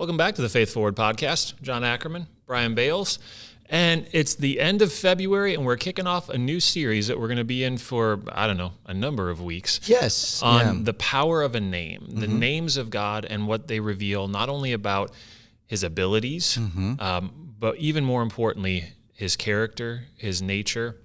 Welcome back to the Faith Forward podcast. John Ackerman, Brian Bales, and it's the end of February, and we're kicking off a new series that we're going to be in for, a number of weeks. Yes. On the power of a name, the names of God and what they reveal, not only about his abilities, but even more importantly, his character, his nature,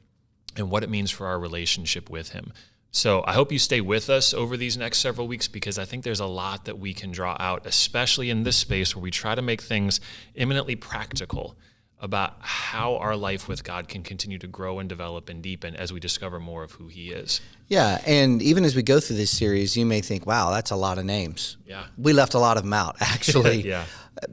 and what it means for our relationship with him. So I hope you stay with us over these next several weeks, because I think there's a lot that we can draw out, especially in this space where we try to make things eminently practical about how our life with God can continue to grow and develop and deepen as we discover more of who he is. Yeah, and even as we go through this series, you may think, wow, that's a lot of names. Yeah. We left a lot of them out, actually. Yeah.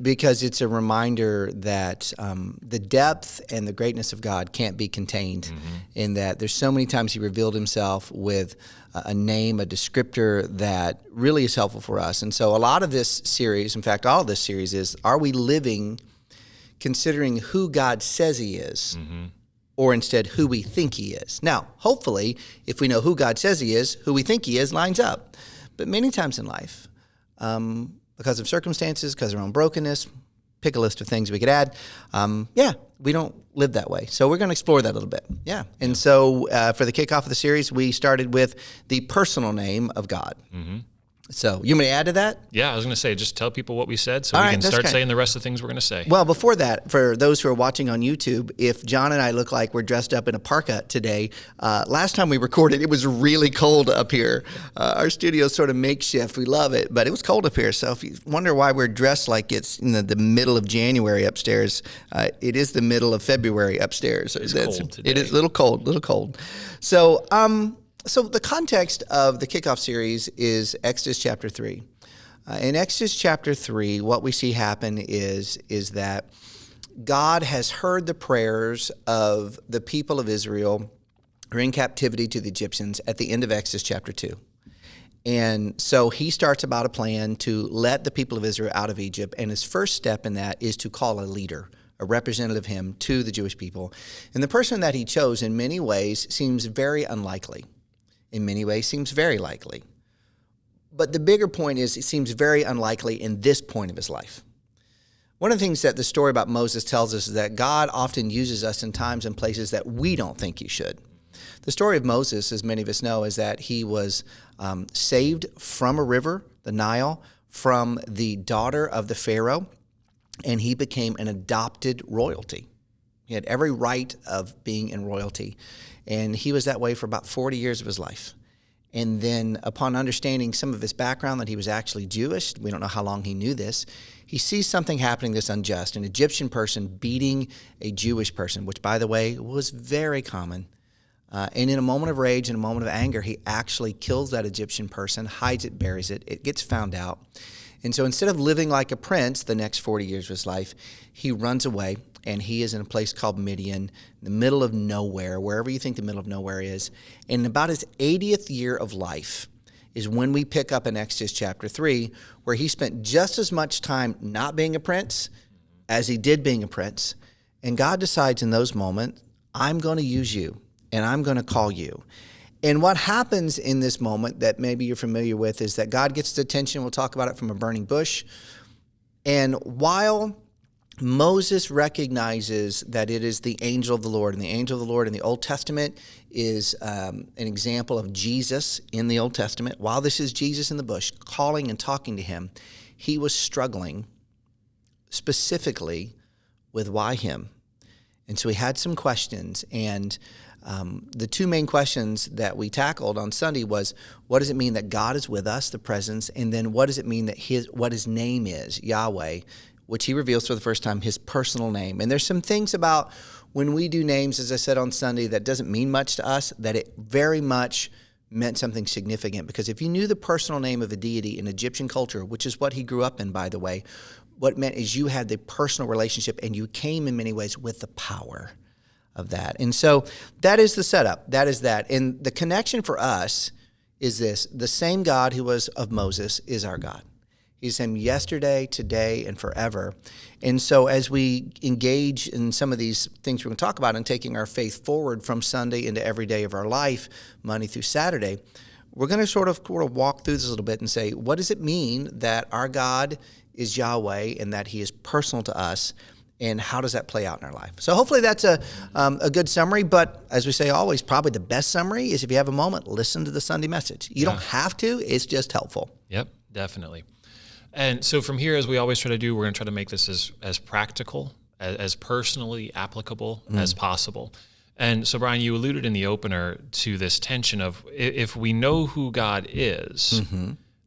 Because it's a reminder that the depth and the greatness of God can't be contained in that there's so many times he revealed himself with a name, a descriptor that really is helpful for us. And so a lot of this series, in fact, all of this series is, are we living considering who God says he is, or instead who we think he is? Now, hopefully, if we know who God says he is, who we think he is lines up. But many times in life, because of circumstances, because of our own brokenness, pick a list of things we could add. We don't live that way. So we're going to explore that a little bit. Yeah. And so for the kickoff of the series, we started with the personal name of God. So you may add to that? Yeah, I was going to say, just tell people what we said so we can start saying the rest of the things we're going to say. Well, before that, for those who are watching on YouTube, if John and I look like we're dressed up in a parka today, last time we recorded, it was really cold up here. Our studio's sort of makeshift. We love it, but it was cold up here. So if you wonder why we're dressed like it's in the middle of January upstairs, it is the middle of February upstairs. It's cold today. It is a little cold. So the context of the kickoff series is Exodus chapter 3. In Exodus chapter 3, what we see happen is that God has heard the prayers of the people of Israel who are in captivity to the Egyptians at the end of Exodus chapter 2. And so he starts about a plan to let the people of Israel out of Egypt, and his first step in that is to call a leader, a representative of him, to the Jewish people. And the person that he chose in many ways seems very unlikely. In many ways seems very likely. But the bigger point is, it seems very unlikely in this point of his life. One of the things that the story about Moses tells us is that God often uses us in times and places that we don't think he should. The story of Moses, as many of us know, is that he was saved from a river, the Nile, from the daughter of the Pharaoh, and he became an adopted royalty. He had every right of being in royalty. And he was that way for about 40 years of his life. And then upon understanding some of his background, that he was actually Jewish, we don't know how long he knew this, he sees something happening that's unjust, an Egyptian person beating a Jewish person, which, by the way, was very common. And in a moment of rage, in a moment of anger, he actually kills that Egyptian person, hides it, buries it. It gets found out. And so instead of living like a prince the next 40 years of his life, he runs away. And he is in a place called Midian, in the middle of nowhere, wherever you think the middle of nowhere is. And in about his 80th year of life is when we pick up in Exodus chapter 3, where he spent just as much time not being a prince as he did being a prince. And God decides in those moments, I'm going to use you, and I'm going to call you. And what happens in this moment that maybe you're familiar with is that God gets his attention. We'll talk about it from a burning bush. And while Moses recognizes that it is the angel of the Lord, and the angel of the Lord in the Old Testament is an example of Jesus in the Old Testament. While this is Jesus in the bush calling and talking to him, he was struggling specifically with why him. And so he had some questions, and the two main questions that we tackled on Sunday was, what does it mean that God is with us, the presence, and then what does it mean that what his name is, Yahweh, which he reveals for the first time, his personal name. And there's some things about when we do names, as I said on Sunday, that doesn't mean much to us, that it very much meant something significant. Because if you knew the personal name of a deity in Egyptian culture, which is what he grew up in, by the way, what it meant is you had the personal relationship, and you came in many ways with the power of that. And so that is the setup. That is that. And the connection for us is this: the same God who was of Moses is our God. He's him yesterday, today, and forever. And so as we engage in some of these things we're going to talk about and taking our faith forward from Sunday into every day of our life, Monday through Saturday, we're going to sort of walk through this a little bit and say, what does it mean that our God is Yahweh and that he is personal to us, and how does that play out in our life? So hopefully that's a good summary, but as we say always, probably the best summary is if you have a moment, listen to the Sunday message. You don't have to, it's just helpful. Yep, definitely. And so from here, as we always try to do, we're going to try to make this as practical, as personally applicable as possible. And so, Brian, you alluded in the opener to this tension of if we know who God is,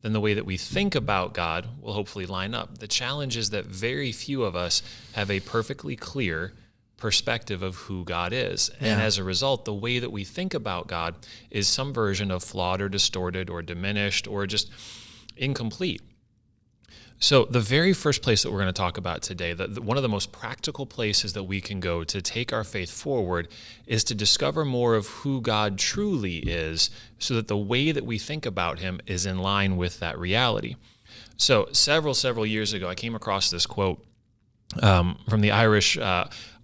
then the way that we think about God will hopefully line up. The challenge is that very few of us have a perfectly clear perspective of who God is. And as a result, the way that we think about God is some version of flawed or distorted or diminished or just incomplete. So the very first place that we're going to talk about today, one of the most practical places that we can go to take our faith forward is to discover more of who God truly is so that the way that we think about him is in line with that reality. So several years ago, I came across this quote from the Irish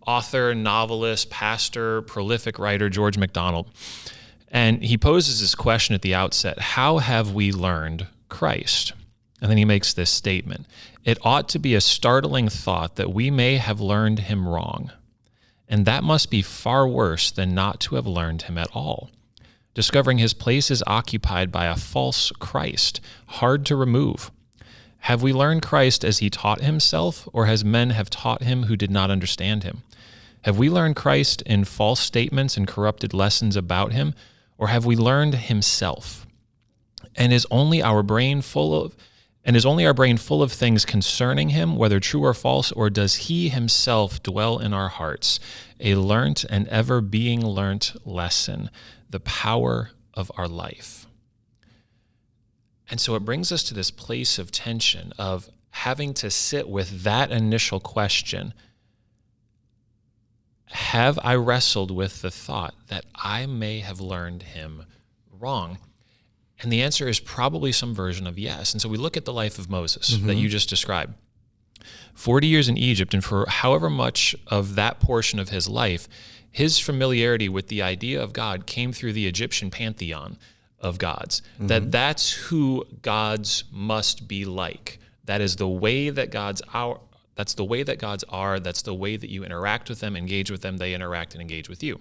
author, novelist, pastor, prolific writer, George MacDonald. And he poses this question at the outset: how have we learned Christ? And then he makes this statement: it ought to be a startling thought that we may have learned him wrong, and that must be far worse than not to have learned him at all. Discovering his place is occupied by a false Christ, hard to remove. Have we learned Christ as he taught himself, or as men have taught him who did not understand him? Have we learned Christ in false statements and corrupted lessons about him, or have we learned himself? And is only our brain full of things concerning him, whether true or false, or does he himself dwell in our hearts, a learnt and ever being learnt lesson, the power of our life? And so it brings us to this place of tension of having to sit with that initial question: have I wrestled with the thought that I may have learned him wrong? And the answer is probably some version of yes. And so we look at the life of Moses that you just described. 40 years in Egypt, and for however much of that portion of his life, his familiarity with the idea of God came through the Egyptian pantheon of gods. That's who gods must be like. That is the way that gods are. That's the way that gods are. That's the way that you interact with them, engage with them, they interact and engage with you.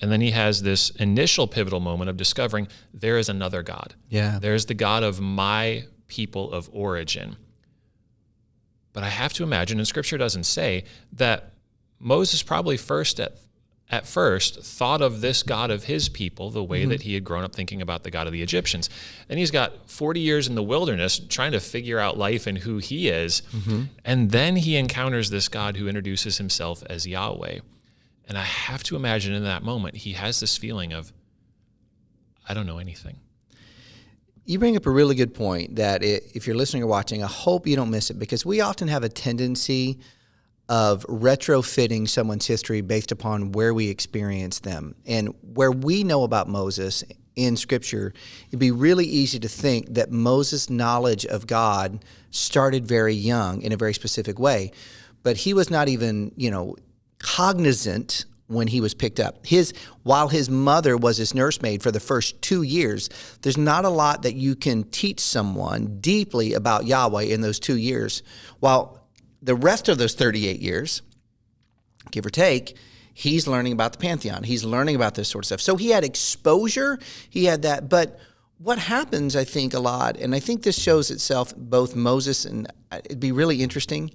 And then he has this initial pivotal moment of discovering there is another God. Yeah. There's the God of my people of origin. But I have to imagine, and Scripture doesn't say, that Moses probably at first thought of this God of his people the way that he had grown up thinking about the God of the Egyptians. And he's got 40 years in the wilderness trying to figure out life and who he is. And then he encounters this God who introduces himself as Yahweh. And I have to imagine in that moment, he has this feeling of, I don't know anything. You bring up a really good point that if you're listening or watching, I hope you don't miss it, because we often have a tendency of retrofitting someone's history based upon where we experience them. And where we know about Moses in Scripture, it'd be really easy to think that Moses' knowledge of God started very young in a very specific way. But he was not even, cognizant when he was picked up. While his mother was his nursemaid for the first 2 years, there's not a lot that you can teach someone deeply about Yahweh in those 2 years. While the rest of those 38 years, give or take, he's learning about the pantheon. He's learning about this sort of stuff. So he had exposure, he had that. But what happens, I think, a lot, and I think this shows itself both Moses, and it'd be really interesting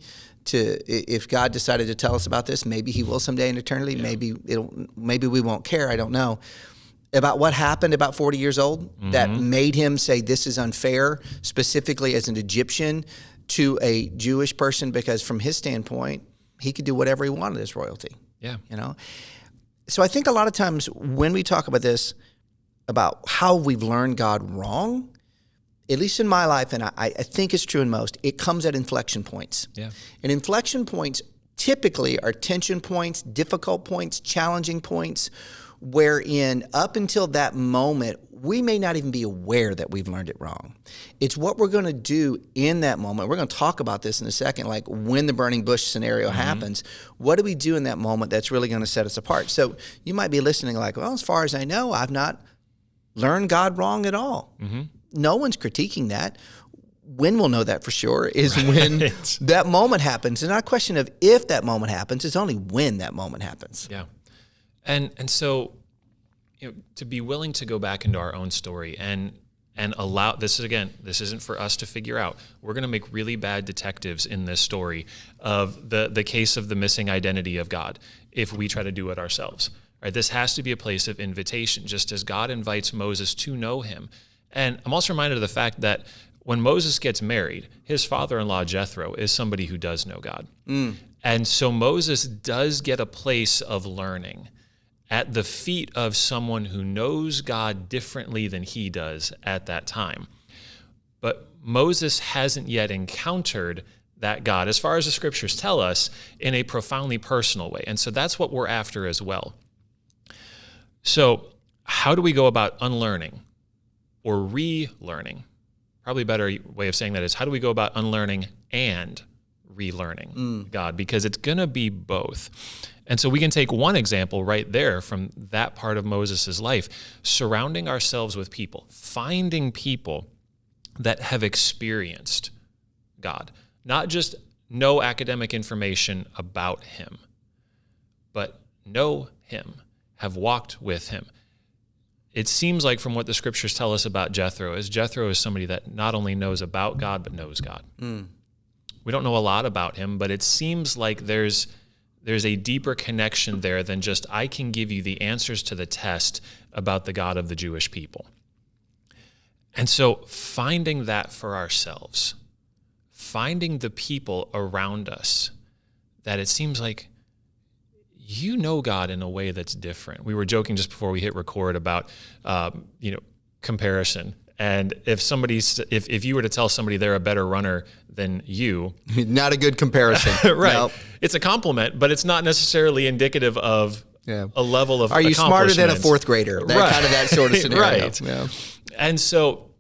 if God decided to tell us about this, maybe he will someday in eternity. Yeah. Maybe we won't care. I don't know. About what happened about 40 years old that made him say this is unfair, specifically as an Egyptian to a Jewish person, because from his standpoint, he could do whatever he wanted as royalty. Yeah. So I think a lot of times when we talk about this, about how we've learned God wrong, at least in my life, and I think it's true in most, it comes at inflection points. Yeah. And inflection points typically are tension points, difficult points, challenging points, wherein up until that moment, we may not even be aware that we've learned it wrong. It's what we're going to do in that moment. We're going to talk about this in a second, like when the burning bush scenario happens, what do we do in that moment that's really going to set us apart? So you might be listening like, well, as far as I know, I've not learned God wrong at all. No one's critiquing that. when we'll know that for sure is when that moment happens. It's not a question of if that moment happens, it's only when that moment happens. Yeah. And so, to be willing to go back into our own story and allow, this isn't for us to figure out. We're going to make really bad detectives in this story of the case of the missing identity of God if we try to do it ourselves. Right? This has to be a place of invitation, just as God invites Moses to know him. And I'm also reminded of the fact that when Moses gets married, his father-in-law Jethro is somebody who does know God. And so Moses does get a place of learning at the feet of someone who knows God differently than he does at that time. But Moses hasn't yet encountered that God, as far as the scriptures tell us, in a profoundly personal way. And so that's what we're after as well. So how do we go about unlearning or relearning? Probably a better way of saying that is, how do we go about unlearning and relearning God? Because it's going to be both. And so we can take one example right there from that part of Moses' life, surrounding ourselves with people, finding people that have experienced God, not just know academic information about him, but know him, have walked with him. It seems like from what the scriptures tell us about Jethro is somebody that not only knows about God, but knows God. We don't know a lot about him, but it seems like there's a deeper connection there than just, I can give you the answers to the test about the God of the Jewish people. And so finding that for ourselves, finding the people around us that it seems like you know God in a way that's different. We were joking just before we hit record about, comparison. And if you were to tell somebody they're a better runner than you, not a good comparison. Right. Nope. It's a compliment, but it's not necessarily indicative of a level of Are you smarter than a fourth grader? That sort of scenario. Right. Yeah. And so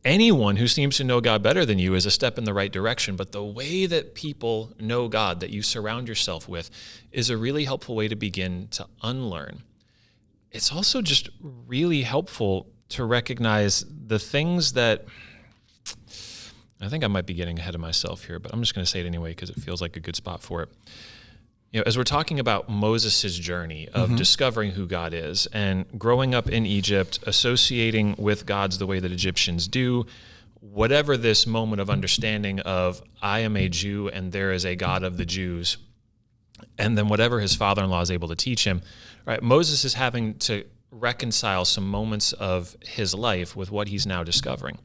anyone who seems to know God better than you is a step in the right direction. But the way that people know God, that you surround yourself with, is a really helpful way to begin to unlearn. It's also just really helpful to recognize the things that, I think I might be getting ahead of myself here, but I'm just going to say it anyway because it feels like a good spot for it. As we're talking about Moses' journey of discovering who God is and growing up in Egypt, associating with gods the way that Egyptians do, whatever this moment of understanding of, I am a Jew and there is a God of the Jews, and then whatever his father-in-law is able to teach him, right? Moses is having to reconcile some moments of his life with what he's now discovering.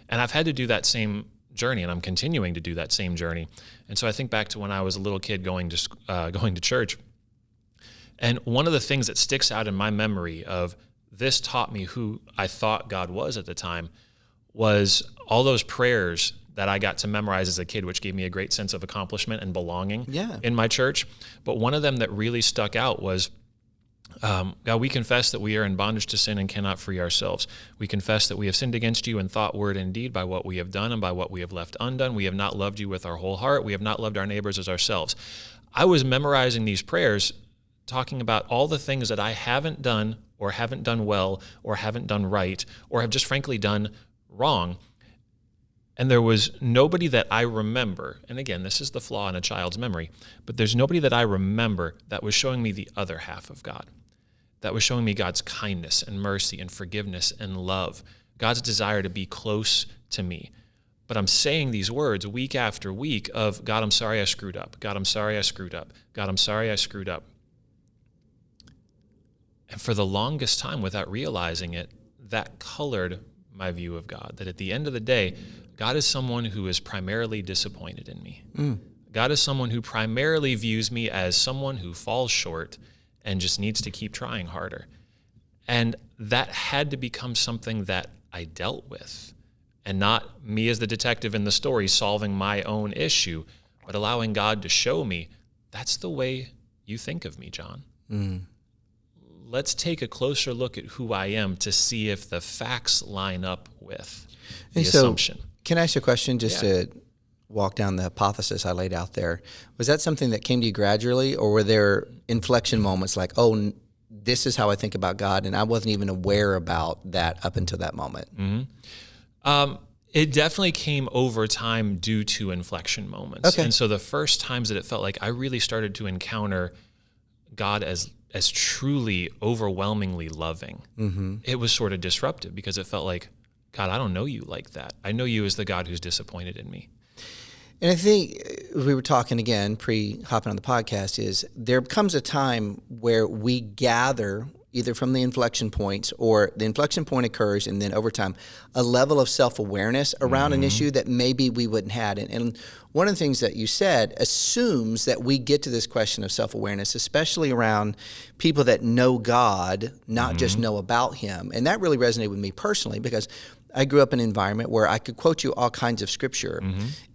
And I've had to do that same journey, and I'm continuing to do that same journey. And so I think back to when I was a little kid going to church, and one of the things that sticks out in my memory of this taught me who I thought God was at the time was all those prayers that I got to memorize as a kid, which gave me a great sense of accomplishment and belonging in my church. But one of them that really stuck out was, God, we confess that we are in bondage to sin and cannot free ourselves. We confess that we have sinned against you in thought, word, and deed by what we have done and by what we have left undone. We have not loved you with our whole heart. We have not loved our neighbors as ourselves. I was memorizing these prayers, talking about all the things that I haven't done or haven't done well or haven't done right or have just frankly done wrong. And there was nobody that I remember, and again, this is the flaw in a child's memory, but there's nobody that I remember that was showing me the other half of God, that was showing me God's kindness and mercy and forgiveness and love, God's desire to be close to me. But I'm saying these words week after week of, God, I'm sorry I screwed up. God, I'm sorry I screwed up. God, I'm sorry I screwed up. And for the longest time, without realizing it, that colored my view of God, that at the end of the day, God is someone who is primarily disappointed in me. God is someone who primarily views me as someone who falls short and just needs to keep trying harder. And that had to become something that I dealt with, and not me as the detective in the story solving my own issue, but allowing God to show me, that's the way you think of me, John. Let's take a closer look at who I am to see if the facts line up with the assumption. Can I ask you a question just to walk down the hypothesis I laid out there? Was that something that came to you gradually, or were there inflection moments like, oh, this is how I think about God, and I wasn't even aware about that up until that moment? It definitely came over time due to inflection moments. Okay. And so the first times that it felt like I really started to encounter God as truly overwhelmingly loving, it was sort of disruptive because it felt like, God, I don't know you like that. I know you as the God who's disappointed in me. And I think we were talking again, pre-hopping on the podcast, is there comes a time where we gather either from the inflection points or the inflection point occurs and then over time, a level of self-awareness around an issue that maybe we wouldn't have. And one of the things that you said assumes that we get to this question of self-awareness, especially around people that know God, not just know about him. And that really resonated with me personally because I grew up in an environment where I could quote you all kinds of scripture.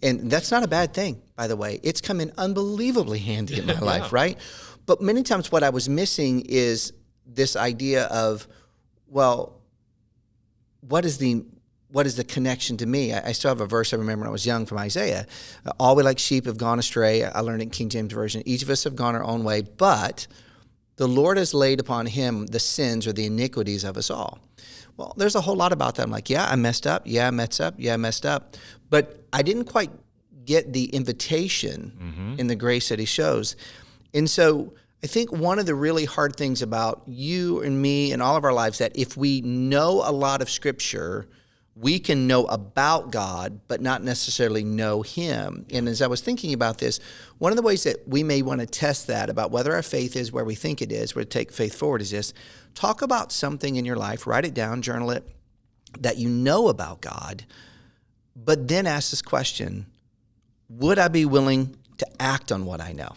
And that's not a bad thing, by the way. It's come in unbelievably handy in my life, right? But many times what I was missing is this idea of, well, what is the connection to me? I still have a verse I remember when I was young from Isaiah. All we like sheep have gone astray. I learned it in King James Version. Each of us have gone our own way, but the Lord has laid upon him the sins or the iniquities of us all. Well, there's a whole lot about that. I'm like, yeah, I messed up. Yeah, I messed up. Yeah, I messed up. But I didn't quite get the invitation in the grace that he shows. And so I think one of the really hard things about you and me and all of our lives that if we know a lot of scripture, we can know about God, but not necessarily know him. And as I was thinking about this, one of the ways that we may want to test that about whether our faith is where we think it is, where to take faith forward is this: talk about something in your life, write it down, journal it, that you know about God, but then ask this question: would I be willing to act on what I know?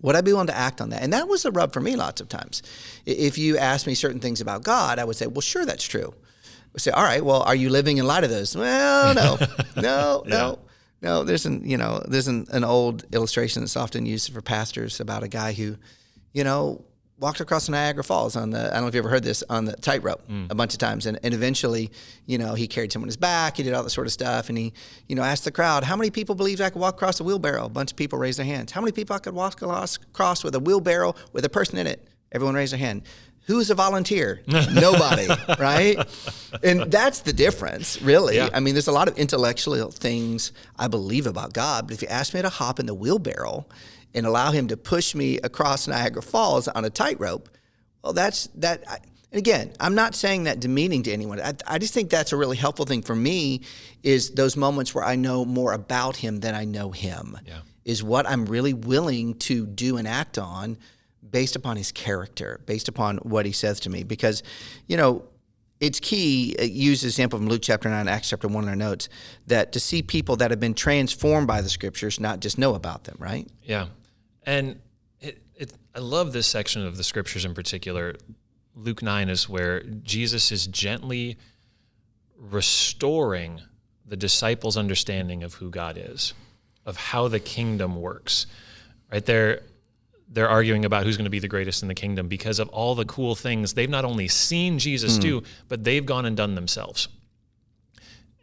Would I be willing to act on that? And that was the rub for me lots of times. If you asked me certain things about God, I would say, well, sure, that's true. I would say, all right, well, are you living in light of those? Well, no. There's an old illustration that's often used for pastors about a guy who, walked across Niagara Falls I don't know if you ever heard this, on the tightrope a bunch of times. And eventually, he carried someone on his back. He did all that sort of stuff. And he, asked the crowd, how many people believe I could walk across a wheelbarrow? A bunch of people raised their hands. How many people I could walk across with a wheelbarrow with a person in it? Everyone raised their hand. Who's a volunteer? Nobody, right? And that's the difference, really. Yeah. I mean, there's a lot of intellectual things I believe about God, but if you ask me to hop in the wheelbarrow and allow him to push me across Niagara Falls on a tightrope, well, that's that. And again, I'm not saying that demeaning to anyone. I just think that's a really helpful thing for me, is those moments where I know more about him than I know him, is what I'm really willing to do and act on based upon his character, based upon what he says to me. Because, it's key, use the example from Luke chapter 9, Acts chapter 1 in our notes, that to see people that have been transformed by the scriptures, not just know about them, right? Yeah. And I love this section of the scriptures in particular. Luke 9 is where Jesus is gently restoring the disciples' understanding of who God is, of how the kingdom works. Right there, they're arguing about who's going to be the greatest in the kingdom because of all the cool things they've not only seen Jesus do, but they've gone and done themselves.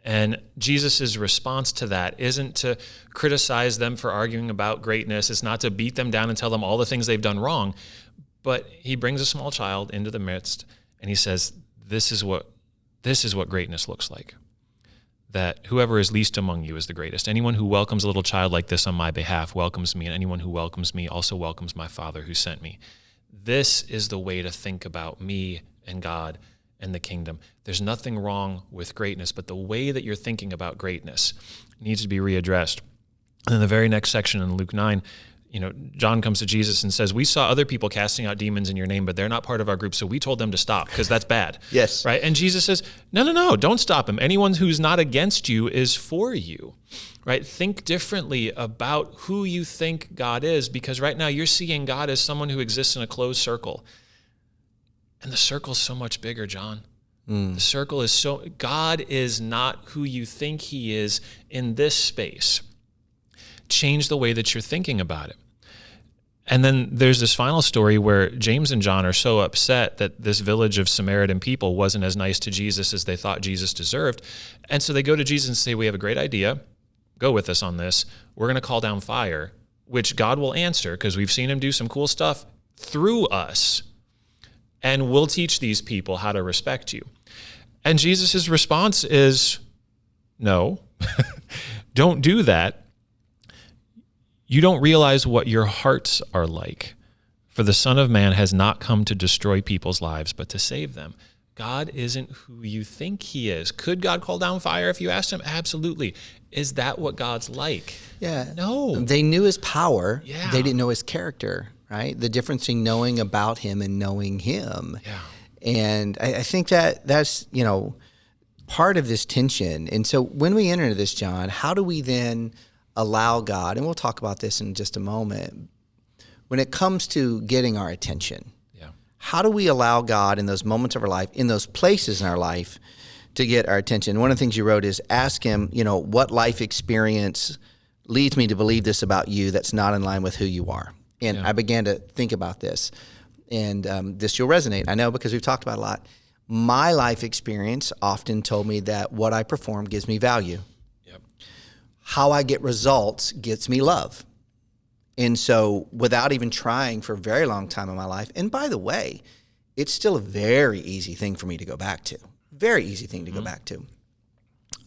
And Jesus' response to that isn't to criticize them for arguing about greatness. It's not to beat them down and tell them all the things they've done wrong. But he brings a small child into the midst and he says, this is what greatness looks like. That whoever is least among you is the greatest. Anyone who welcomes a little child like this on my behalf welcomes me, and anyone who welcomes me also welcomes my Father who sent me. This is the way to think about me and God and the kingdom. There's nothing wrong with greatness, but the way that you're thinking about greatness needs to be readdressed. And in the very next section in Luke 9, John comes to Jesus and says, we saw other people casting out demons in your name, but they're not part of our group, so we told them to stop because that's bad. Yes. Right? And Jesus says, no, don't stop him. Anyone who's not against you is for you. Right? Think differently about who you think God is, because right now you're seeing God as someone who exists in a closed circle. And the circle's so much bigger, John. The circle is God is not who you think he is in this space. Change the way that you're thinking about it. And then there's this final story where James and John are so upset that this village of Samaritan people wasn't as nice to Jesus as they thought Jesus deserved. And so they go to Jesus and say, we have a great idea. Go with us on this. We're going to call down fire, which God will answer because we've seen him do some cool stuff through us. And we'll teach these people how to respect you. And Jesus' response is, No, don't do that. You don't realize what your hearts are like. For the Son of Man has not come to destroy people's lives, but to save them. God isn't who you think he is. Could God call down fire if you asked him? Absolutely. Is that what God's like? Yeah. No. They knew his power. Yeah. They didn't know his character, right? The difference between knowing about him and knowing him. Yeah. And I think that's, part of this tension. And so when we enter into this, John, how do we then allow God, and we'll talk about this in just a moment, when it comes to getting our attention, how do we allow God in those moments of our life, in those places in our life, to get our attention? One of the things you wrote is ask him, what life experience leads me to believe this about you that's not in line with who you are? And I began to think about this, and this you'll resonate. I know because we've talked about it a lot. My life experience often told me that what I perform gives me value. Yep. How I get results gets me love. And so without even trying for a very long time in my life, and by the way, it's still a very easy thing for me to go back to. Very easy thing to go back to.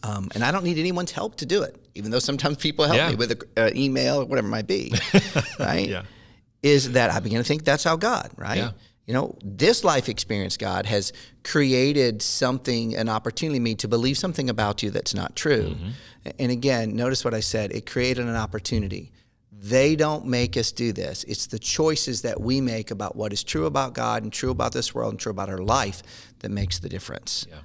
And I don't need anyone's help to do it, even though sometimes people help me with an email or whatever it might be, right? Yeah. Is that I begin to think that's how God, right? Yeah. This life experience, God, has created something, an opportunity for me to believe something about you that's not true. Mm-hmm. And again, notice what I said. It created an opportunity. They don't make us do this. It's the choices that we make about what is true about God and true about this world and true about our life that makes the difference. Yeah.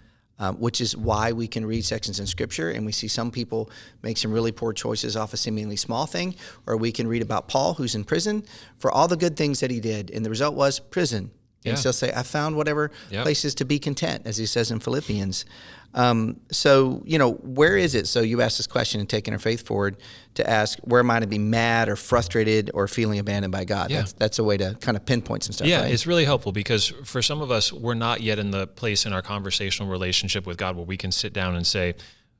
Which is why we can read sections in Scripture and we see some people make some really poor choices off a seemingly small thing, or we can read about Paul, who's in prison, for all the good things that he did, and the result was prison. And still say, I found whatever places to be content, as he says in Philippians. So, where is it? So you asked this question and taking our faith forward to ask, where am I to be mad or frustrated or feeling abandoned by God? Yeah. That's a way to kind of pinpoint some stuff, Yeah, right? it's really helpful because for some of us, we're not yet in the place in our conversational relationship with God where we can sit down and say,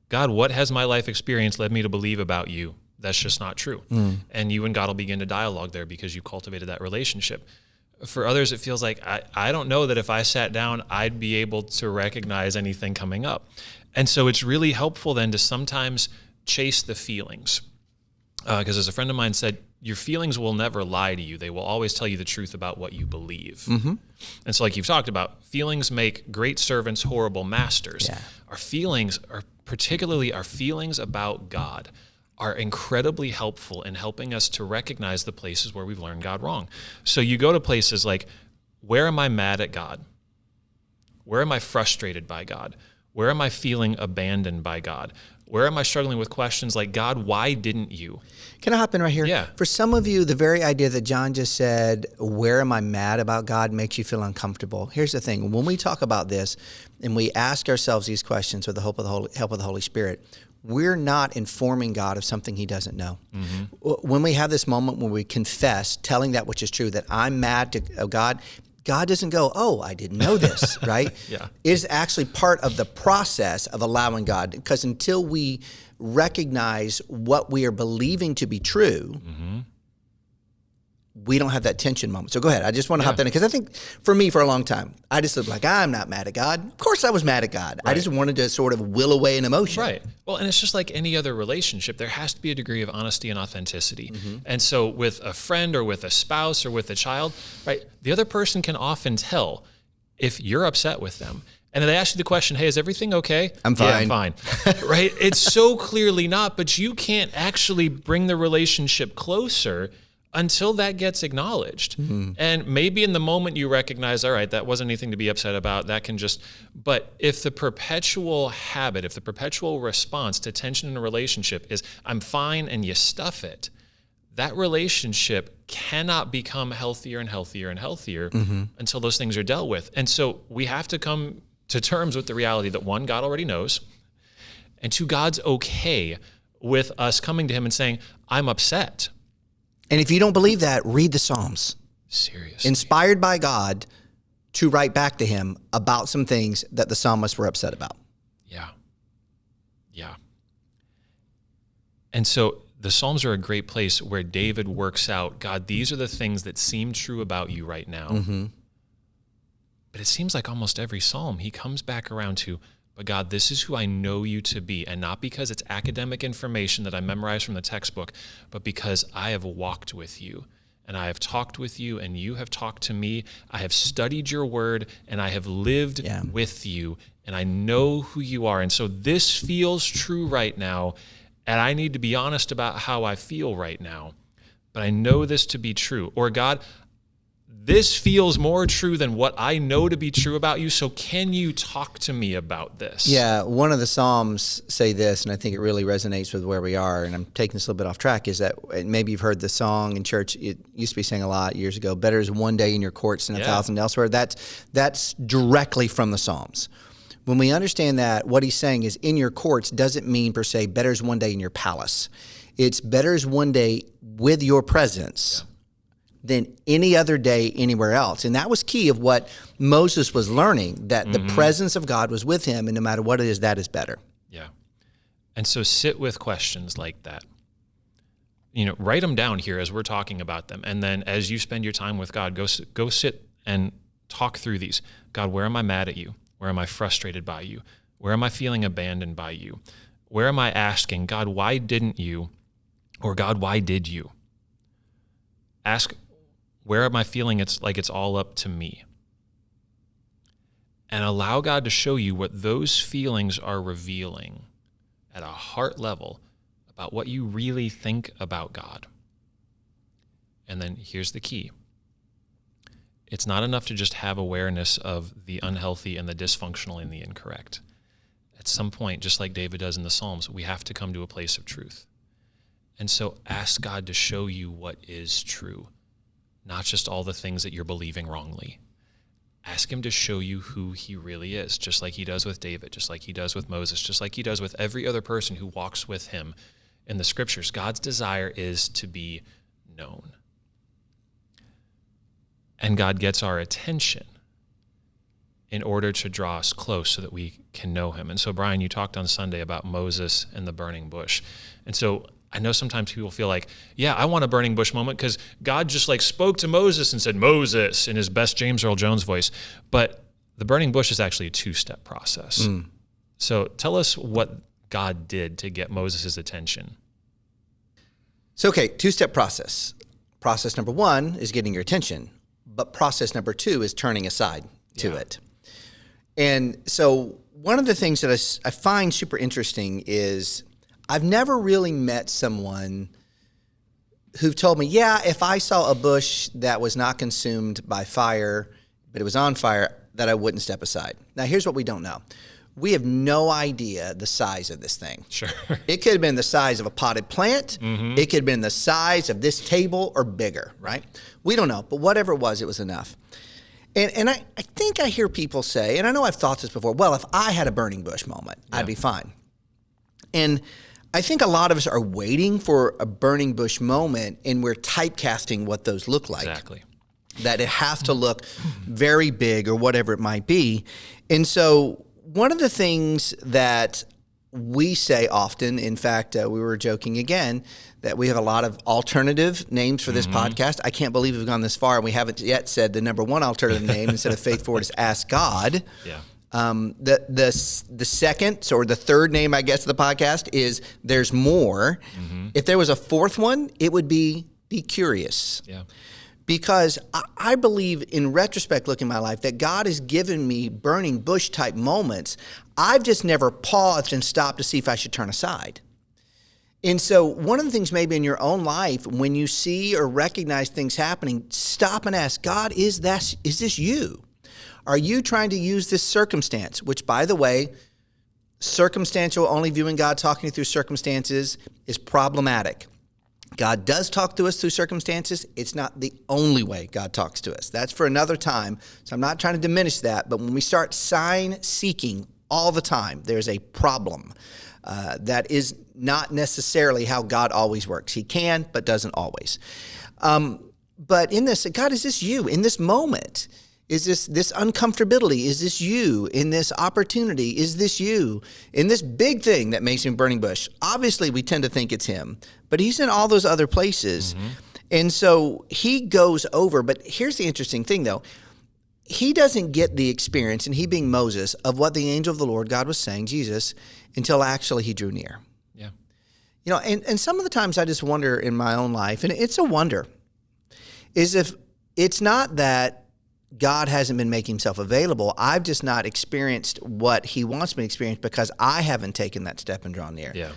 God, what has my life experience led me to believe about you? That's just not true. And you and God will begin to dialogue there because you cultivated that relationship. For others, it feels like I don't know that if I sat down, I'd be able to recognize anything coming up. And so it's really helpful then to sometimes chase the feelings. Because as a friend of mine said, your feelings will never lie to you. They will always tell you the truth about what you believe. Mm-hmm. And so like you've talked about, feelings make great servants, horrible masters. Yeah. Our feelings are particularly our feelings about God are incredibly helpful in helping us to recognize the places where we've learned God wrong. So you go to places like, where am I mad at God? Where am I frustrated by God? Where am I feeling abandoned by God? Where am I struggling with questions like, God, why didn't you? Can I hop in right here? Yeah. For some of you, the very idea that John just said, where am I mad about God, makes you feel uncomfortable. Here's the thing. When we talk about this and we ask ourselves these questions with the help of the Holy Spirit, we're not informing God of something he doesn't know. Mm-hmm. When we have this moment when we confess, telling that which is true, that I'm mad to God, God doesn't go, oh, I didn't know this, right? Yeah. It's actually part of the process of allowing God, because until we recognize what we are believing to be true, mm-hmm. we don't have that tension moment. So go ahead. I just want to hop in, because I think for me, for a long time, I just lived like, I'm not mad at God. Of course I was mad at God. Right. I just wanted to sort of will away an emotion. Right. Well, and it's just like any other relationship. There has to be a degree of honesty and authenticity. Mm-hmm. And so with a friend or with a spouse or with a child, right, the other person can often tell if you're upset with them. And then they ask you the question, hey, is everything okay? I'm fine. Yeah, I'm fine. Right? It's so clearly not, but you can't actually bring the relationship closer until that gets acknowledged. Mm-hmm. And maybe in the moment you recognize, all right, that wasn't anything to be upset about. That can just, but if the perpetual habit, if the perpetual response to tension in a relationship is I'm fine and you stuff it, that relationship cannot become healthier and healthier and healthier mm-hmm. until those things are dealt with. And so we have to come to terms with the reality that one, God already knows, and two, God's okay with us coming to him and saying, I'm upset. And if you don't believe that, read the Psalms. Seriously. Inspired by God to write back to him about some things that the psalmists were upset about. Yeah. Yeah. And so the Psalms are a great place where David works out, God, these are the things that seem true about you right now. Mm-hmm. But it seems like almost every Psalm, he comes back around to, but God, this is who I know you to be, and not because it's academic information that I memorized from the textbook, but because I have walked with you, and I have talked with you, and you have talked to me. I have studied your word, and I have lived with you, and I know who you are. And so this feels true right now, and I need to be honest about how I feel right now, but I know this to be true. Or God, this feels more true than what I know to be true about you, so can you talk to me about this? Yeah, one of the Psalms say this, and I think it really resonates with where we are, and I'm taking this a little bit off track, is that maybe you've heard the song in church. It used to be sang a lot years ago, better is one day in your courts than 1,000 elsewhere. That's directly from the Psalms. When we understand that, what he's saying is in your courts doesn't mean per se better is one day in your palace. It's better is one day with your presence than any other day anywhere else. And that was key of what Moses was learning, that the presence of God was with him, and no matter what it is, that is better. Yeah. And so sit with questions like that. Write them down here as we're talking about them. And then as you spend your time with God, go sit and talk through these. God, where am I mad at you? Where am I frustrated by you? Where am I feeling abandoned by you? Where am I asking, God, why didn't you? Or God, why did you? Ask, where am I feeling it's like it's all up to me? And allow God to show you what those feelings are revealing at a heart level about what you really think about God. And then here's the key. It's not enough to just have awareness of the unhealthy and the dysfunctional and the incorrect. At some point, just like David does in the Psalms, we have to come to a place of truth. And so ask God to show you what is true, not just all the things that you're believing wrongly. Ask him to show you who he really is, just like he does with David, just like he does with Moses, just like he does with every other person who walks with him in the scriptures. God's desire is to be known. And God gets our attention in order to draw us close so that we can know him. And so, Brian, you talked on Sunday about Moses and the burning bush. And so I know sometimes people feel like, yeah, I want a burning bush moment because God just spoke to Moses and said, Moses, in his best James Earl Jones voice. But the burning bush is actually a two-step process. So tell us what God did to get Moses' attention. So, okay, two-step process. Process number one is getting your attention, but process number two is turning aside to it. And so one of the things that I find super interesting is I've never really met someone who've told me, yeah, if I saw a bush that was not consumed by fire, but it was on fire, that I wouldn't step aside. Now, here's what we don't know. We have no idea the size of this thing. Sure. It could have been the size of a potted plant. It could have been the size of this table or bigger, right? We don't know, but whatever it was enough. And I think I hear people say, and I know I've thought this before, well, if I had a burning bush moment, I'd be fine. And I think a lot of us are waiting for a burning bush moment, and we're typecasting what those look like. Exactly. That it has to look very big or whatever it might be. And so one of the things that we say often, in fact, we were joking again, that we have a lot of alternative names for this podcast. I can't believe we've gone this far and we haven't yet said the number one alternative name instead of Faith Forward is Ask God. Yeah. The second or the third name, I guess, of the podcast is There's More. If there was a fourth one, it would be Curious. Yeah. Because I believe, in retrospect, looking at my life, that God has given me burning bush type moments. I've just never paused and stopped to see if I should turn aside. And so one of the things maybe in your own life, when you see or recognize things happening, stop and ask, God, is this you? Are you trying to use this circumstance? Which, by the way, circumstantial, only viewing God talking through circumstances is problematic. God does talk to us through circumstances. It's not the only way God talks to us. That's for another time. So I'm not trying to diminish that. But when we start sign seeking all the time, there's a problem. That is not necessarily how God always works. He can, but doesn't always. But in this, God, is this you in this moment? Is this uncomfortability? Is this you in this opportunity? Is this you in this big thing that makes him burning bush? Obviously, we tend to think it's him, but he's in all those other places. And so he goes over. But here's the interesting thing, though. he doesn't get the experience, and he being Moses, of what the angel of the Lord, God was saying, Jesus, until actually he drew near. Yeah. And some of the times I just wonder in my own life, and it's a wonder, is if it's not that God hasn't been making himself available, I've just not experienced what he wants me to experience because I haven't taken that step and drawn near. Yeah.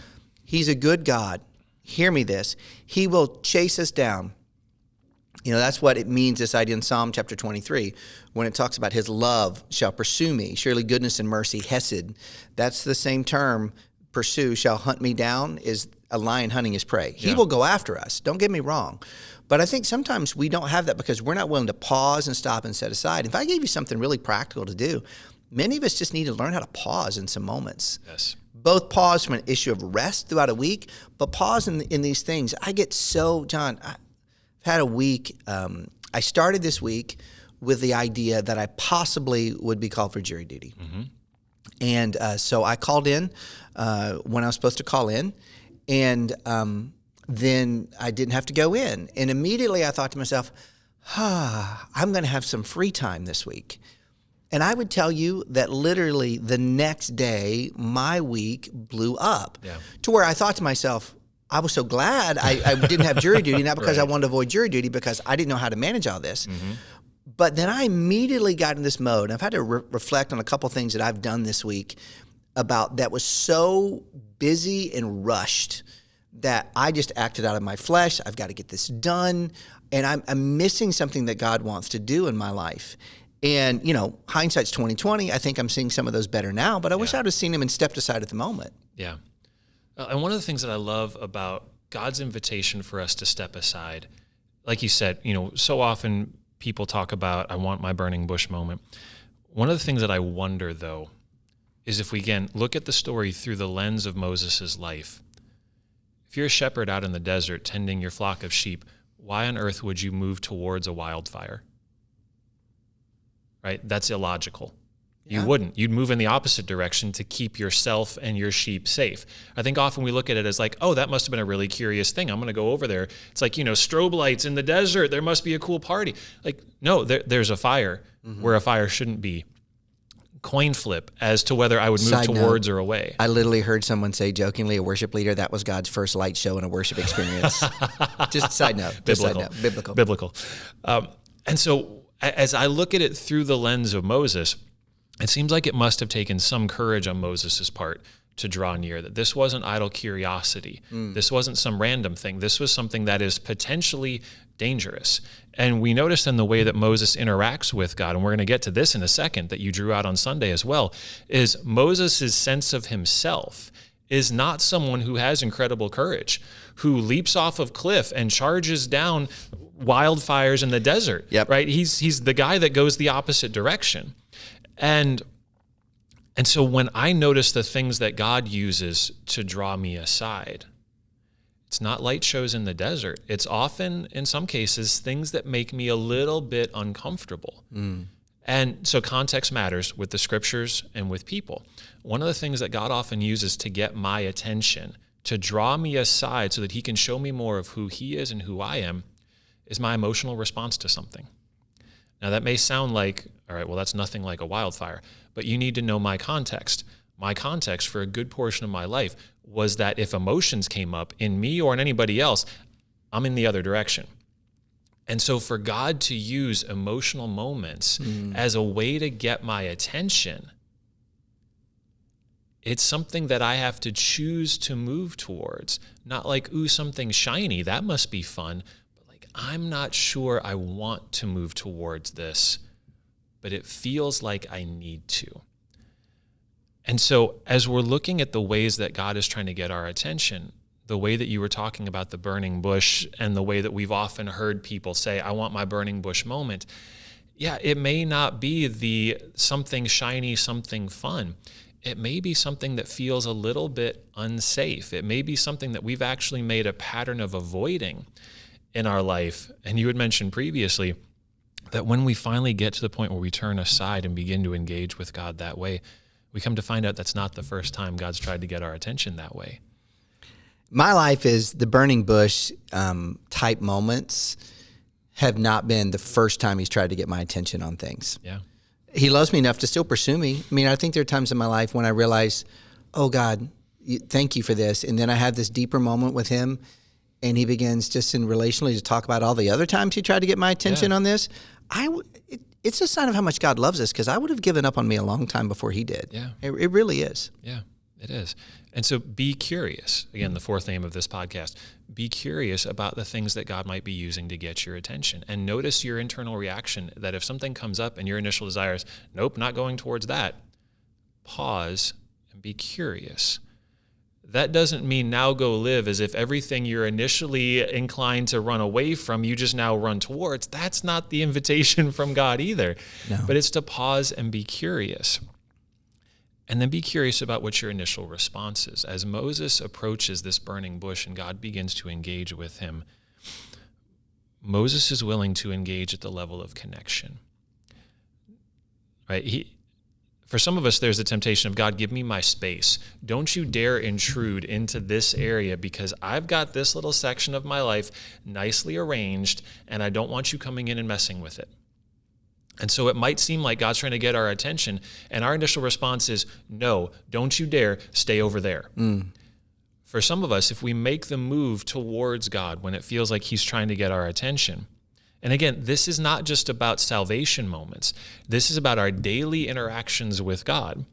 He's a good God. Hear me this. He will chase us down. That's what it means, this idea in Psalm chapter 23, when it talks about his love shall pursue me. Surely goodness and mercy, hesed. That's the same term, pursue, shall hunt me down, is a lion hunting his prey. He will go after us. Don't get me wrong. But I think sometimes we don't have that because we're not willing to pause and stop and set aside. If I gave you something really practical to do, many of us just need to learn how to pause in some moments. Yes. Both pause from an issue of rest throughout a week, but pause in these things. I get so, John, I've had a week. I started this week with the idea that I possibly would be called for jury duty. Mm-hmm. And so I called in when I was supposed to call in, and then I didn't have to go in. And immediately I thought to myself, I'm going to have some free time this week. And I would tell you that literally the next day, my week blew up to where I thought to myself, I was so glad I didn't have jury duty, not because I wanted to avoid jury duty, because I didn't know how to manage all this. Mm-hmm. But then I immediately got in this mode. I've had to reflect on a couple things that I've done this week about that was so busy and rushed that I just acted out of my flesh. I've got to get this done. And I'm missing something that God wants to do in my life. And, hindsight's 20/20. I think I'm seeing some of those better now, but I wish I would have seen them and stepped aside at the moment. Yeah. And one of the things that I love about God's invitation for us to step aside, like you said, so often people talk about, I want my burning bush moment. One of the things that I wonder, though, is if we, again, look at the story through the lens of Moses' life. If you're a shepherd out in the desert tending your flock of sheep, why on earth would you move towards a wildfire? Right? That's illogical. You wouldn't. You'd move in the opposite direction to keep yourself and your sheep safe. I think often we look at it as like, oh, that must have been a really curious thing. I'm going to go over there. It's like, strobe lights in the desert. There must be a cool party. Like, no, there's a fire where a fire shouldn't be. Coin flip as to whether I would move towards or away. I literally heard someone say jokingly, a worship leader, that was God's first light show in a worship experience. Just side note. Biblical. And so as I look at it through the lens of Moses, it seems like it must have taken some courage on Moses' part to draw near, that this wasn't idle curiosity. This wasn't some random thing. This was something that is potentially dangerous. And we notice in the way that Moses interacts with God, and we're going to get to this in a second, that you drew out on Sunday as well, is Moses' sense of himself is not someone who has incredible courage, who leaps off of cliff and charges down wildfires in the desert, right? He's the guy that goes the opposite direction. And so when I notice the things that God uses to draw me aside, it's not light shows in the desert. It's often, in some cases, things that make me a little bit uncomfortable. And so context matters with the scriptures and with people. One of the things that God often uses to get my attention, to draw me aside so that he can show me more of who he is and who I am, is my emotional response to something. Now, that may sound like, all right, well, that's nothing like a wildfire, but you need to know my context. My context for a good portion of my life was that if emotions came up in me or in anybody else, I'm in the other direction. And so for God to use emotional moments as a way to get my attention, it's something that I have to choose to move towards. Not like, ooh, something shiny, that must be fun. I'm not sure I want to move towards this, but it feels like I need to. And so as we're looking at the ways that God is trying to get our attention, the way that you were talking about the burning bush and the way that we've often heard people say, I want my burning bush moment. Yeah, it may not be the something shiny, something fun. It may be something that feels a little bit unsafe. It may be something that we've actually made a pattern of avoiding in our life. And you had mentioned previously that when we finally get to the point where we turn aside and begin to engage with God that way, we come to find out that's not the first time God's tried to get our attention that way. My life is the burning bush type moments have not been the first time he's tried to get my attention on things. Yeah. He loves me enough to still pursue me. I mean, I think there are times in my life when I realize, oh God, thank you for this. And then I have this deeper moment with him, and he begins just in relationally to talk about all the other times he tried to get my attention on this. It's a sign of how much God loves us, because I would have given up on me a long time before he did. Yeah. It really is. Yeah, it is. And so be curious. Again, the fourth name of this podcast, be curious about the things that God might be using to get your attention, and notice your internal reaction, that if something comes up and your initial desire is, nope, not going towards that, pause and be curious. That doesn't mean now go live as if everything you're initially inclined to run away from, you just now run towards. That's not the invitation from God either. No. But it's to pause and be curious. And then be curious about what your initial response is. As Moses approaches this burning bush and God begins to engage with him, Moses is willing to engage at the level of connection. Right? For some of us, there's a temptation of, God, give me my space. Don't you dare intrude into this area, because I've got this little section of my life nicely arranged, and I don't want you coming in and messing with it. And so it might seem like God's trying to get our attention, and our initial response is, no, don't you dare, stay over there. For some of us, if we make the move towards God when it feels like he's trying to get our attention, and again, this is not just about salvation moments. This is about our daily interactions with God.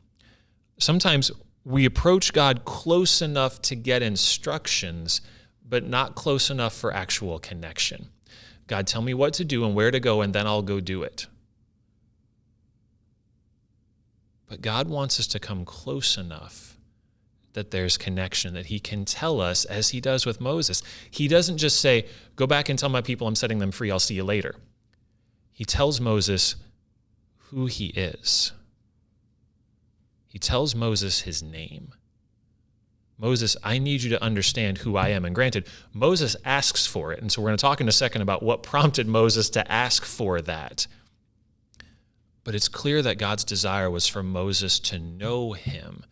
Sometimes we approach God close enough to get instructions, but not close enough for actual connection. God, tell me what to do and where to go, and then I'll go do it. But God wants us to come close enough that there's connection, that he can tell us, as he does with Moses. He doesn't just say, go back and tell my people I'm setting them free, I'll see you later. He tells Moses who he is. He tells Moses his name. Moses, I need you to understand who I am. And granted, Moses asks for it. And so we're going to talk in a second about what prompted Moses to ask for that. But it's clear that God's desire was for Moses to know him,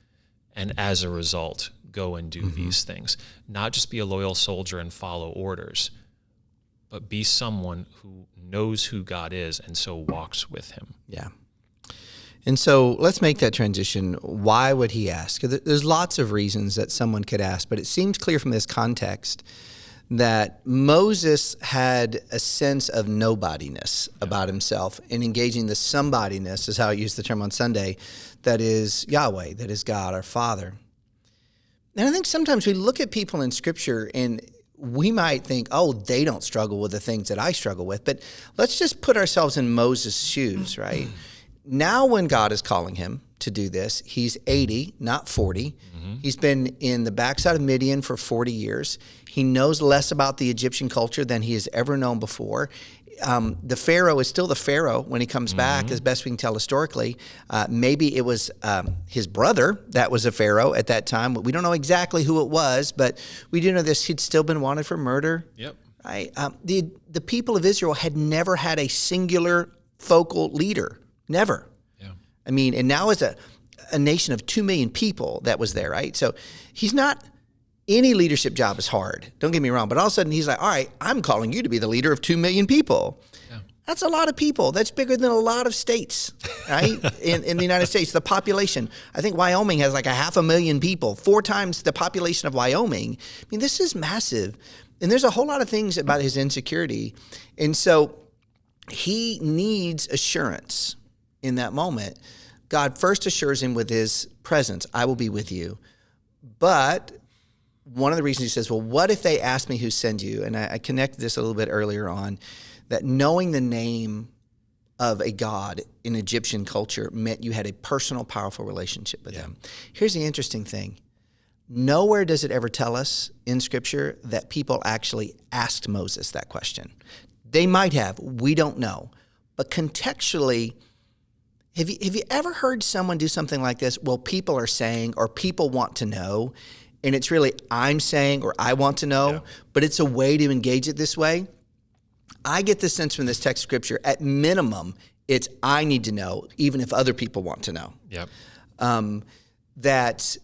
and as a result, go and do these things. Not just be a loyal soldier and follow orders, but be someone who knows who God is and so walks with him. Yeah. And so let's make that transition. Why would he ask? There's lots of reasons that someone could ask, but it seems clear from this context that Moses had a sense of nobodiness about himself, and engaging the somebodiness, is how I used the term on Sunday, that is Yahweh, that is God, our Father. And I think sometimes we look at people in Scripture and we might think, oh, they don't struggle with the things that I struggle with. But let's just put ourselves in Moses' shoes, right? Now when God is calling him to do this, he's 80, not 40. He's been in the backside of Midian for 40 years. He knows less about the Egyptian culture than he has ever known before. The Pharaoh is still the Pharaoh when he comes back, as best we can tell historically. Maybe it was his brother that was a Pharaoh at that time. We don't know exactly who it was, but we do know this. He'd still been wanted for murder. Yep. Right? The people of Israel had never had a singular focal leader. Never. Yeah. I mean, and now it's a nation of 2 million people that was there, right? So he's not, any leadership job is hard. Don't get me wrong. But all of a sudden he's like, all right, I'm calling you to be the leader of 2 million people. Yeah. That's a lot of people. That's bigger than a lot of states, right? in the United States, the population. I think Wyoming has like 500,000 people, 4 times the population of Wyoming. I mean, this is massive. And there's a whole lot of things about his insecurity. And so he needs assurance in that moment. God first assures him with his presence, I will be with you. But one of the reasons he says, well, what if they ask me who sent you? And I connected this a little bit earlier on, that knowing the name of a god in Egyptian culture meant you had a personal, powerful relationship with them. Here's the interesting thing. Nowhere does it ever tell us in Scripture that people actually asked Moses that question. They might have. We don't know. But contextually, have you ever heard someone do something like this? Well, people are saying, or people want to know, and it's really I'm saying or I want to know, but it's a way to engage it this way. I get the sense from this text of Scripture, at minimum, it's I need to know, even if other people want to know. Yep. That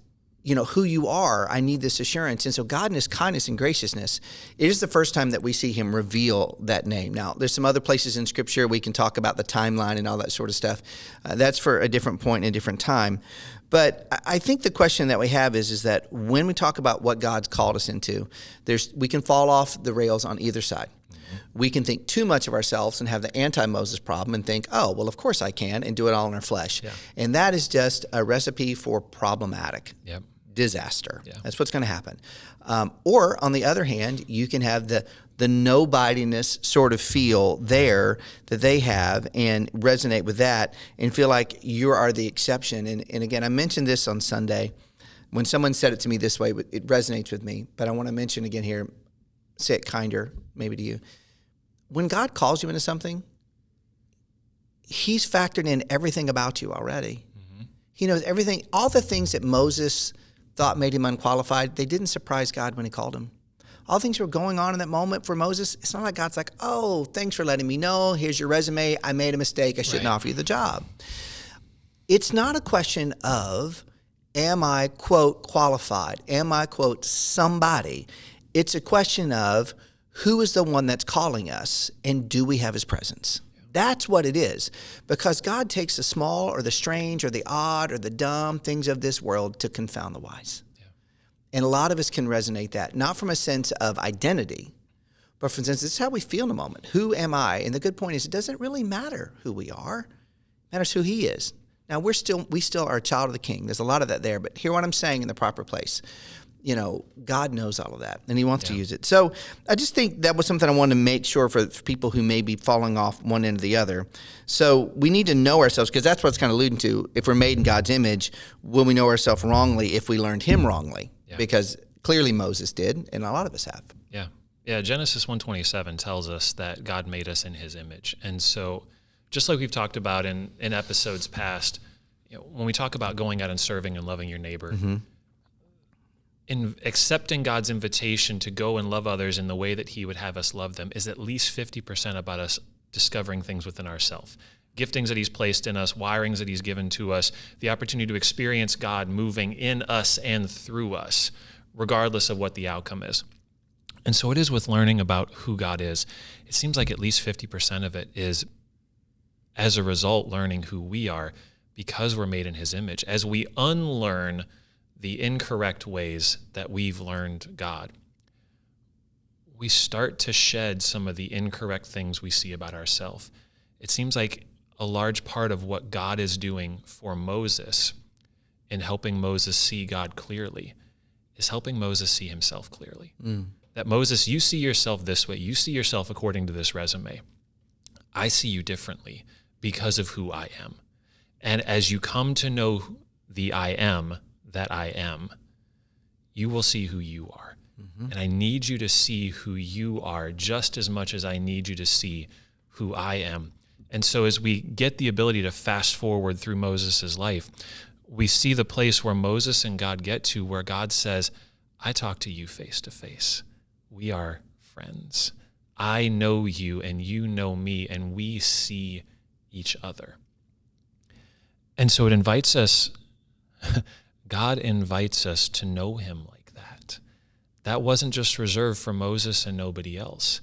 who you are. I need this assurance. And so God in his kindness and graciousness, it is the first time that we see him reveal that name. Now, there's some other places in Scripture we can talk about the timeline and all that sort of stuff. That's for a different point and a different time. But I think the question that we have is that when we talk about what God's called us into, we can fall off the rails on either side. We can think too much of ourselves and have the anti-Moses problem and think, oh, well, of course I can, and do it all in our flesh. Yeah. And that is just a recipe for problematic disaster. Yeah. That's what's going to happen. Or on the other hand, you can have the nobodiness sort of feel there that they have and resonate with that and feel like you are the exception. And again, I mentioned this on Sunday. When someone said it to me this way, it resonates with me. But I want to mention again here, say it kinder maybe to you. When God calls you into something, he's factored in everything about you already. Mm-hmm. He knows everything. All the things that Moses thought made him unqualified, they didn't surprise God when he called him. All the things that were going on in that moment for Moses, it's not like God's like, oh, thanks for letting me know. Here's your resume. I made a mistake. I shouldn't offer you the job. It's not a question of, am I, quote, qualified? Am I, quote, somebody? It's a question of, who is the one that's calling us, and do we have his presence? That's what it is, because God takes the small or the strange or the odd or the dumb things of this world to confound the wise. Yeah. And a lot of us can resonate that, not from a sense of identity, but from a sense, this is how we feel in a moment. Who am I? And the good point is, it doesn't really matter who we are. It matters who he is. Now, we still are a child of the King. There's a lot of that there, but hear what I'm saying in the proper place. God knows all of that, and he wants to use it. So I just think that was something I wanted to make sure for people who may be falling off one end or the other. So we need to know ourselves, because that's what it's kind of alluding to. If we're made in God's image, will we know ourselves wrongly if we learned him wrongly? Yeah. Because clearly Moses did, and a lot of us have. Yeah. Yeah, Genesis 1:27 tells us that God made us in his image. And so just like we've talked about in episodes past, when we talk about going out and serving and loving your neighbor, in accepting God's invitation to go and love others in the way that he would have us love them is at least 50% about us discovering things within ourselves. Giftings that he's placed in us, wirings that he's given to us, the opportunity to experience God moving in us and through us, regardless of what the outcome is. And so it is with learning about who God is. It seems like at least 50% of it is, as a result, learning who we are because we're made in his image. As we unlearn the incorrect ways that we've learned God, we start to shed some of the incorrect things we see about ourselves. It seems like a large part of what God is doing for Moses in helping Moses see God clearly is helping Moses see himself clearly. That Moses, you see yourself this way. You see yourself according to this resume. I see you differently because of who I am. And as you come to know the I am that I am, you will see who you are. And I need you to see who you are just as much as I need you to see who I am. And so as we get the ability to fast forward through Moses' life, we see the place where Moses and God get to, where God says, I talk to you face to face. We are friends. I know you and you know me, and we see each other. And so it invites us, God invites us to know him like that. That wasn't just reserved for Moses and nobody else.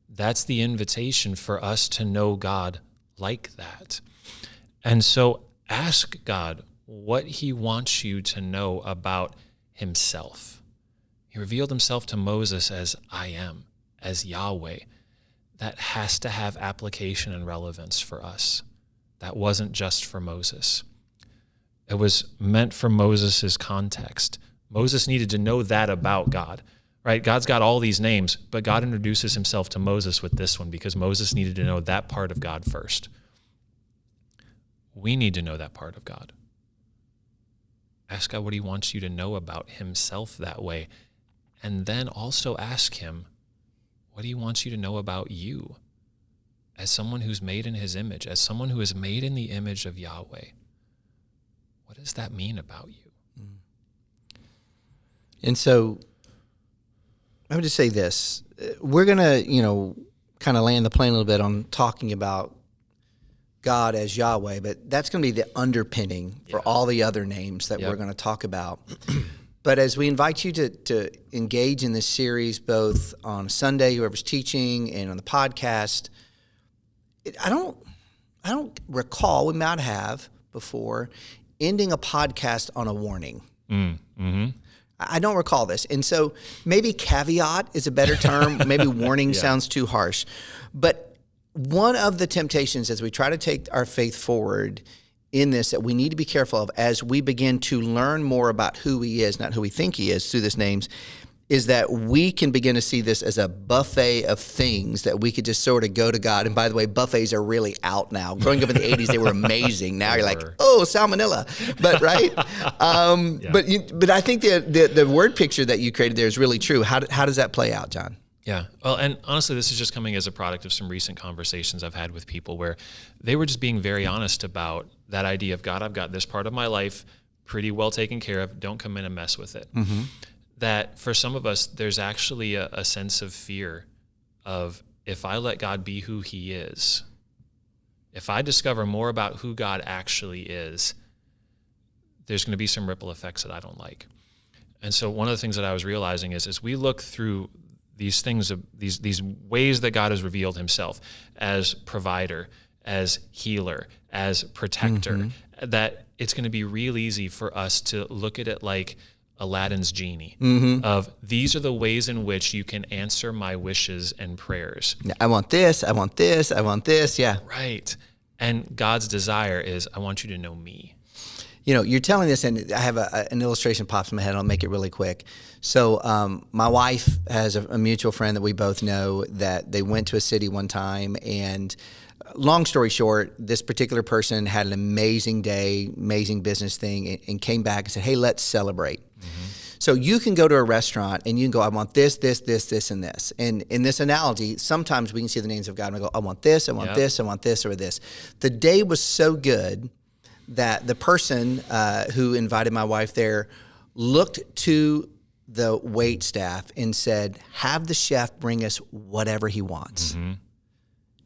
That's the invitation for us to know God like that. And so ask God what he wants you to know about himself. He revealed himself to Moses as I am, as Yahweh. That has to have application and relevance for us. That wasn't just for Moses. It was meant for Moses' context. Moses needed to know that about God, right? God's got all these names, but God introduces himself to Moses with this one because Moses needed to know that part of God first. We need to know that part of God. Ask God what he wants you to know about himself that way. And then also ask him what he wants you to know about you as someone who's made in his image, as someone who is made in the image of Yahweh. What does that mean about you? And so I would just say this. We're going to, kind of land the plane a little bit on talking about God as Yahweh, but that's going to be the underpinning for all the other names that we're going to talk about. But as we invite you to engage in this series, both on Sunday, whoever's teaching, and on the podcast, I don't recall, we might have before, ending a podcast on a warning. Mm-hmm. I don't recall this. And so maybe caveat is a better term. Maybe warning sounds too harsh. But one of the temptations as we try to take our faith forward in this that we need to be careful of as we begin to learn more about who he is, not who we think he is through these names, is that we can begin to see this as a buffet of things that we could just sort of go to God. And by the way, buffets are really out now. Growing up in the 80s, they were amazing. Now you're like, oh, salmonella. But right? But I think the word picture that you created there is really true. How does that play out, Jon? Yeah. Well, and honestly, this is just coming as a product of some recent conversations I've had with people where they were just being very honest about that idea of, God, I've got this part of my life pretty well taken care of. Don't come in and mess with it. Mm-hmm. That for some of us, there's actually a sense of fear of, if I let God be who he is, if I discover more about who God actually is, there's going to be some ripple effects that I don't like. And so one of the things that I was realizing is, as we look through these things, these ways that God has revealed himself as provider, as healer, as protector, that it's going to be real easy for us to look at it like Aladdin's genie, of these are the ways in which you can answer my wishes and prayers. I want this, I want this, I want this, yeah. Right. And God's desire is, I want you to know me. You know, you're telling this, and I have an illustration pops in my head. I'll make it really quick. So my wife has a mutual friend that we both know that they went to a city one time, and long story short, this particular person had an amazing day, amazing business thing, and came back and said, hey, let's celebrate. So you can go to a restaurant and you can go, I want this, this, this, this, and this. And in this analogy, sometimes we can see the names of God and we go, I want this, I want this, I want this, or this. The day was so good that the person who invited my wife there looked to the wait staff and said, have the chef bring us whatever he wants.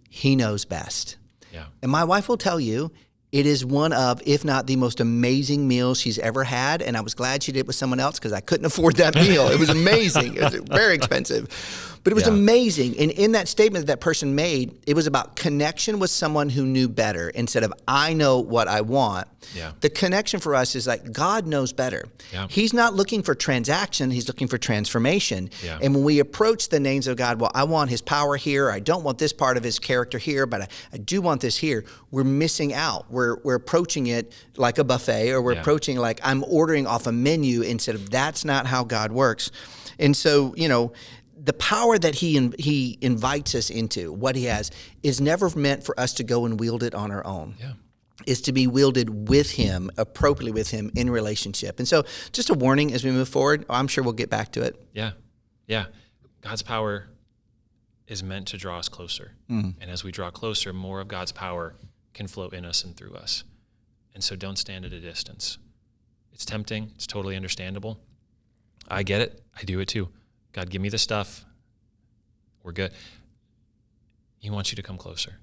He knows best. Yeah. And my wife will tell you, it is one of, if not the most amazing meals she's ever had. And I was glad she did it with someone else because I couldn't afford that meal. It was amazing. It was very expensive. But it was amazing. And in that statement that person made, it was about connection with someone who knew better instead of, I know what I want. Yeah. The connection for us is like, God knows better. Yeah. He's not looking for transaction. He's looking for transformation. Yeah. And when we approach the names of God, well, I want his power here. I don't want this part of his character here, but I do want this here. We're missing out. We're approaching it like a buffet, or we're approaching like I'm ordering off a menu instead of, that's not how God works. And so, you know, the power that he invites us into, what he has, is never meant for us to go and wield it on our own. Yeah. Is to be wielded with him, appropriately with him in relationship. And so just a warning as we move forward. I'm sure we'll get back to it. Yeah. Yeah. God's power is meant to draw us closer. And as we draw closer, more of God's power can flow in us and through us. And so don't stand at a distance. It's tempting. It's totally understandable. I get it. I do it too. God, give me the stuff. We're good. He wants you to come closer.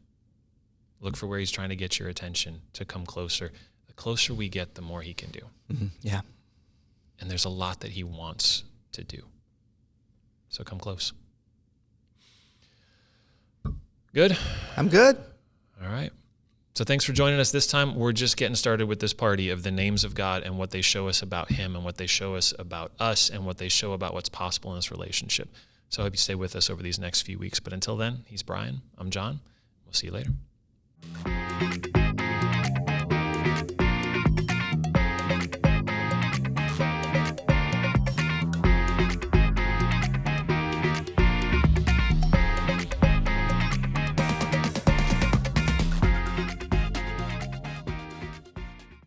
Look for where he's trying to get your attention to come closer. The closer we get, the more he can do. Yeah. And there's a lot that he wants to do. So come close. Good? I'm good. All right. So thanks for joining us this time. We're just getting started with this party of the names of God and what they show us about him and what they show us about us and what they show about what's possible in this relationship. So I hope you stay with us over these next few weeks. But until then, he's Brian. I'm Jon. We'll see you later.